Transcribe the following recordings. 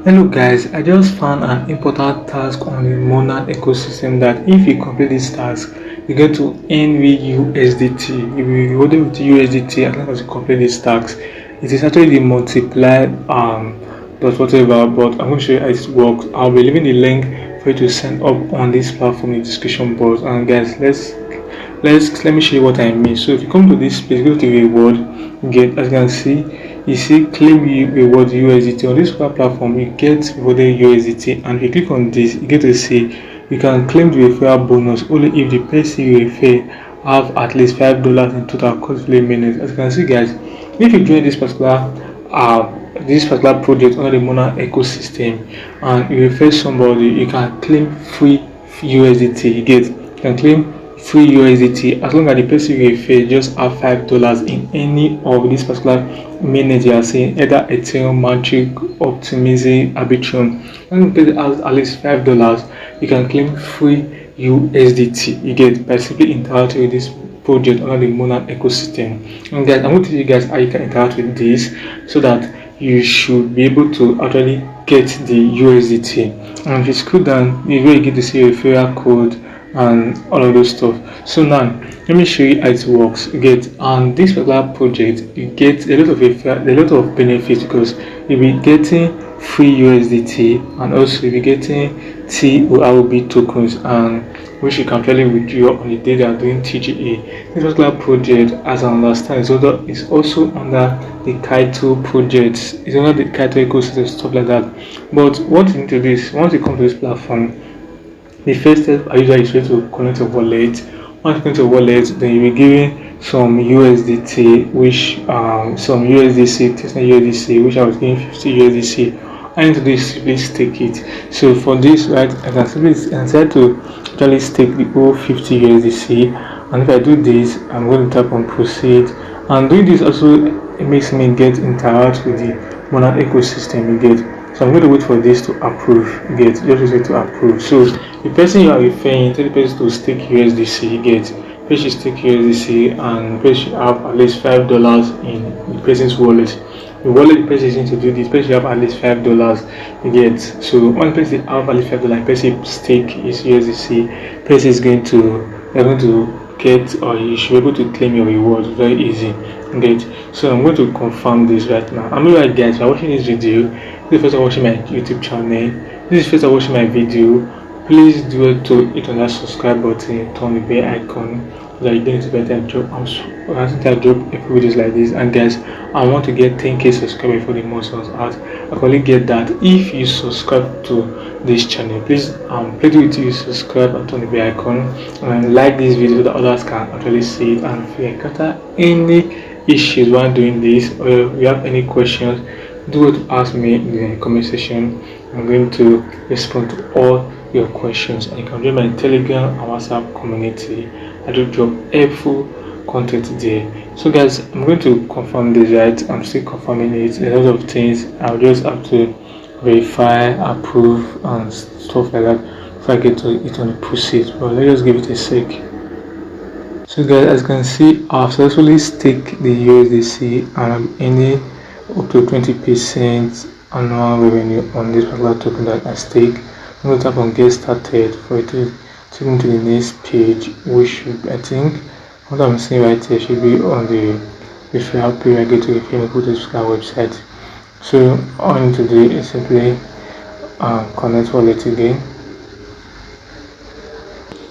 Hello guys, I just found an important task on the Monad ecosystem that if you complete this task, you get to earn with USDT. You'll be rewarded with USDT as long as you complete this task. It is actually the multiply dot whatever, but I'm going to show you how it works. I'll be leaving the link for you to sign up on this platform in the description box. And guys, let me show you what I mean. So if you come to this page, go to reward, get, as you can see, you see claim reward USDT. On this platform you get rewarded USDT, and if you click on this you get to see you can claim the referral bonus only if the person you refer have at least $5 in total costly minutes. As you can see guys, if you join this particular project under the Mona ecosystem and you refer somebody, you can claim free USDT. You can claim free USDT as long as the person you refer just have $5 in any of these particular minutes you are seeing, either Ethereum, Matic, Optimism, Arbitrum. And the person has at least $5, you can claim free USDT. You get by simply interacting with this project under the Monad ecosystem. And guys, I'm going to tell you guys how you can interact with this so that you should be able to actually get the USDT. And if you scroll down, you will get to see a referral code and all of those stuff. So now let me show you how it works. You get on this particular project, you get a lot of benefits because you'll be getting free USDT and also you'll be getting TORB tokens, and which you can fairly withdraw on the day they are doing TGA. This particular project, as I understand, is also under the Kaito project. It's under the Kaito ecosystem, stuff like that. But what you need to do is once you come to this platform, the first step I usually is to connect a wallet. Once you connect a wallet, then you'll be given some USDT, which some USDC, Testnet USDC, which I was giving 50 USDC. I need to do is simply stake it. So for this, right, I can simply decide to actually stake the whole 50 USDC. And if I do this, I'm going to tap on proceed. And doing this also it makes me interact with the Monad ecosystem. You get. So I'm going to wait for this to approve. Get just wait to approve. So the person you are referring, tell the person to stake USDC. Get person should stake USDC, and the person should have at least $5 in the person's wallet. The wallet the person is going to do this, person should have at least $5. You get. So one person have at least $5, person stake his USDC. Person is going to get, or you should be able to claim your reward very easy. Get. So I'm going to confirm this right now. I'm right guys, if you're watching this video, this is first time watching my YouTube channel, this is first time watching my video, please do it to hit on that subscribe button, turn on the bell icon so that you don't get I drop every videos like this. And guys, I want to get 10k subscribers before the month runs out. I can only get that if you subscribe to this channel. Please please do it to subscribe and turn the bell icon and like this video so that others can actually see it. And if you encounter any issues while doing this, or if you have any questions, do it to ask me in the comment section. I'm going to respond to all your questions, and you can join my Telegram and WhatsApp community. I do drop helpful content there. So guys, I'm going to confirm this, right? I'm still confirming it. A lot of things I'll just have to verify, approve and stuff like that before I get to it on the proceed. But let's just give it a sec. So guys, as you can see, I've successfully staked the USDC and I'm earning up to 20% annual revenue on this particular token that I stake. I'm going to tap on get started for it to take me to the next page, which should, I think what I'm seeing right here should be on the referral page. I get to refer me, go to this website. So all I need to do is simply connect wallet again.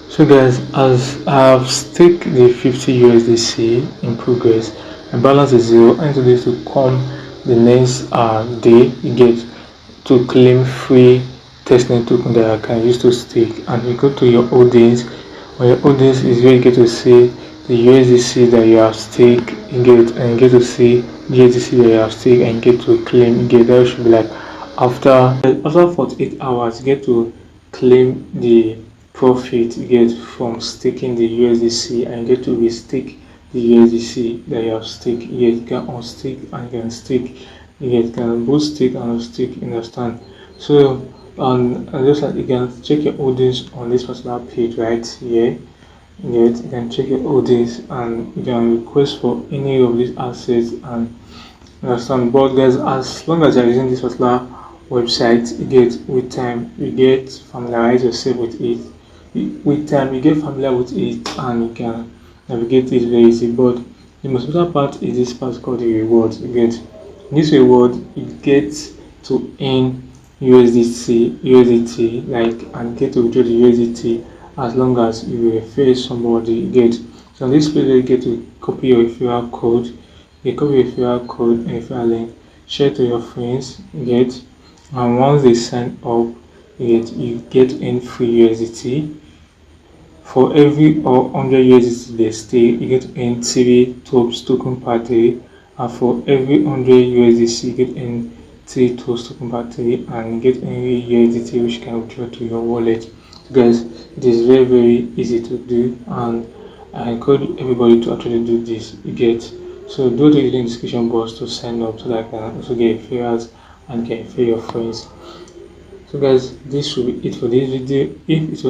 So guys, as I have staked the 50 USDC in progress, my balance is 0. I need to do is to come the next day, you get to claim free testnet token that I can use to stake. And you go to your holdings. On your holdings is where you get to see the USDC that you have staked. You get to see USDC that you have staked and you get to claim. You get that should be like after 48 hours you get to claim the profit you get from staking the USDC, and you get to restake the USDC that you have staked. You can unstake and you can stake. You can both stake and unstake, understand? So and just like you can check your holdings on this particular page right here. You can check your holdings and you can request for any of these assets and understand. But guys, as long as you're using this particular website. You get with time you get familiarize yourself with it. With time you get familiar with it and you can navigate it very easy. But the most important part is this part called the reward. You get this reward, you get to earn USDT like and get to withdraw the USDT as long as you refer somebody. You get so on this page you get to copy your referral code. You copy your referral code and referral link, share to your friends. You get and once they sign up, you get in free USDT. For every 100 USDT they stay, you get in 3 TOPS token per day, and for every 100 USDC you get in 3 TOPS token per day, and you get any USDT which you can withdraw to your wallet. So guys, it is very easy to do, and I encourage everybody to actually do this. You get so go to the link in the description box to sign up so that I can also get referrals and can refer your friends. So guys, this should be it for this video. If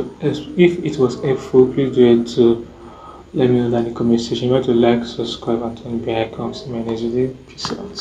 it was helpful, please do it to let me know in the comment section. Remember to like, subscribe, and turn the bell icon. See my next video. Peace out.